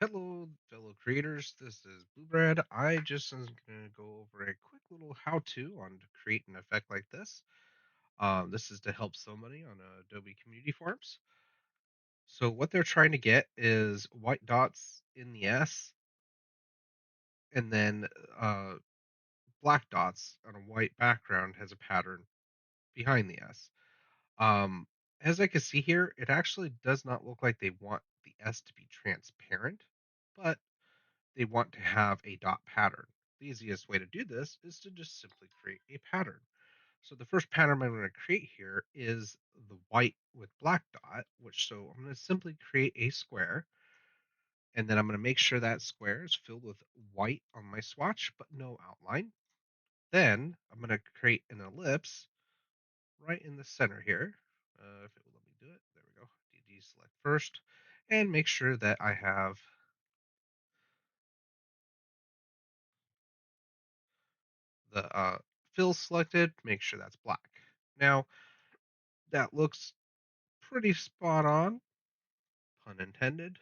Hello, fellow creators. This is Bluebrad. I just was going to go over a quick little how-to on to create an effect like this. This is to help somebody on Adobe Community Forms. So what they're trying to get is white dots in the S, and then uh, black dots on a white background has a pattern behind the S. Um, as I can see here, it actually does not look like they want the S to be transparent, but they want to have a dot pattern. The easiest way to do this is to just simply create a pattern. So the first pattern I'm going to create here is the white with black dot, which so I'm going to simply create a square, and then I'm going to make sure that square is filled with white on my swatch, but no outline. Then I'm going to create an ellipse right in the center here. If it will let me do it, there we go. Select first, and make sure that I have the fill selected. Make sure that's black. Now that looks pretty spot on, pun intended.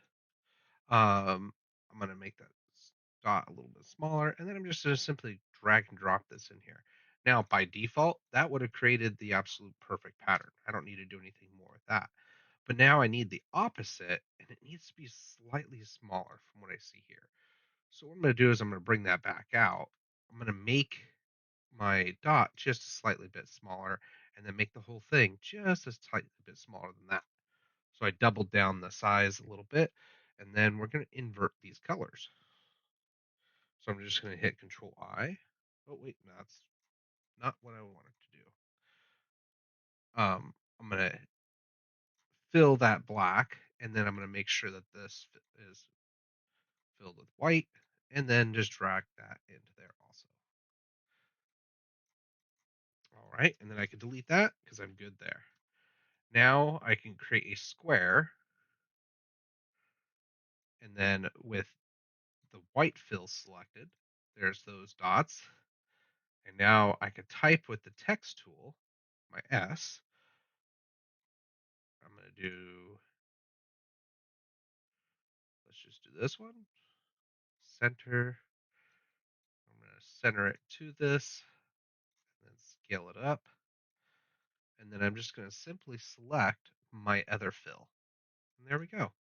I'm going to make that dot a little bit smaller, and then I'm just going to simply drag and drop this in here. Now, by default, that would have created the absolute perfect pattern. I don't need to do anything more with that. But now I need the opposite, and it needs to be slightly smaller from what I see here. So what I'm going to do is I'm going to bring that back out. I'm going to make my dot just a slightly bit smaller, and then make the whole thing just a slightly bit smaller than that. So I doubled down the size a little bit, and then we're going to invert these colors. So I'm just going to hit Control I. Oh wait, no, that's not what I wanted to do. I'm going to fill that black, and then I'm going to make sure that this is filled with white, and then just drag that into there also. All right, and then I can delete that because I'm good there. Now I can create a square, and then with the white fill selected, there's those dots. And now I can type with the text tool, my S. I'm going to do, let's just do this one, center. I'm going to center it to this, and then scale it up. And then I'm just going to simply select my other fill. And there we go.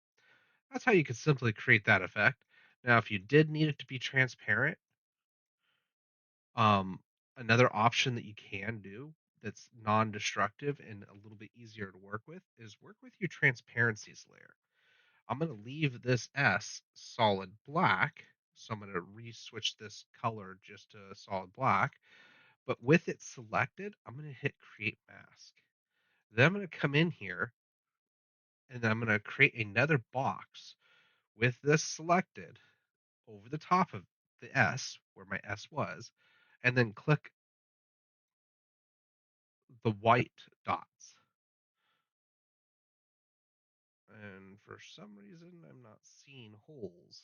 That's how you could simply create that effect. Now, if you did need it to be transparent, um, another option that you can do that's non-destructive and a little bit easier to work with is work with your transparencies layer. I'm going to leave this S solid black. So I'm going to re-switch this color just to solid black. But with it selected, I'm going to hit create mask. Then I'm going to come in here and I'm going to create another box with this selected over the top of the S where my S was, and then click the white dots. And for some reason, I'm not seeing holes.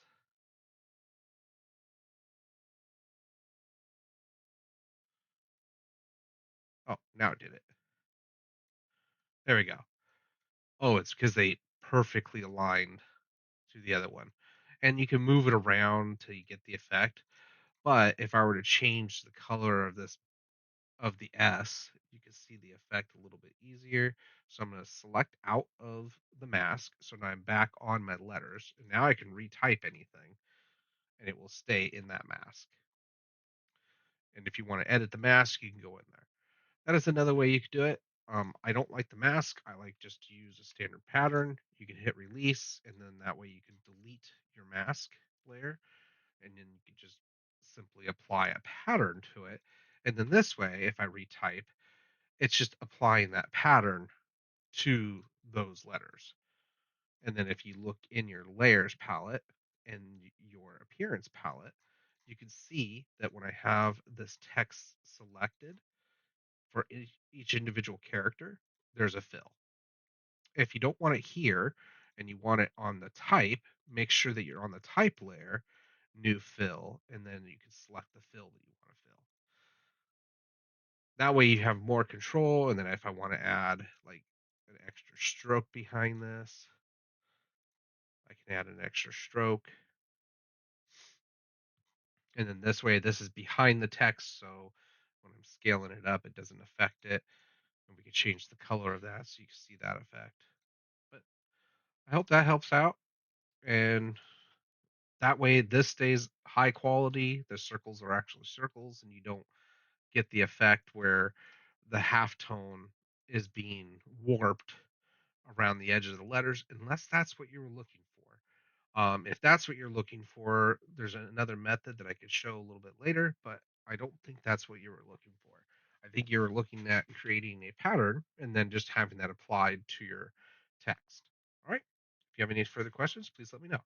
Oh, now it did it. There we go. Oh, it's because they perfectly aligned to the other one. And you can move it around till you get the effect. But if I were to change the color of this of the S, you can see the effect a little bit easier. So I'm going to select out of the mask. So now I'm back on my letters. And now I can retype anything and it will stay in that mask. And if you want to edit the mask, you can go in there. That is another way you could do it. I don't like the mask. I like just to use a standard pattern. You can hit release, and then that way you can delete your mask layer, and then you can just simply apply a pattern to it. And then this way, if I retype, it's just applying that pattern to those letters. And then if you look in your layers palette and your appearance palette, you can see that when I have this text selected, for each individual character, there's a fill. If you don't want it here and you want it on the type, make sure that you're on the type layer, new fill, and then you can select the fill that you want to fill. That way you have more control. And then if I want to add like an extra stroke behind this, I can add an extra stroke. And then this way, this is behind the text, so when I'm scaling it up, it doesn't affect it. And we can change the color of that so you can see that effect. But I hope that helps out. And that way, this stays high quality. The circles are actually circles, and you don't get the effect where the halftone is being warped around the edges of the letters, unless that's what you were looking for. If that's what you're looking for, there's another method that I could show a little bit later, but I don't think that's what you were looking for. I think you were looking at creating a pattern and then just having that applied to your text. All right. If you have any further questions, please let me know.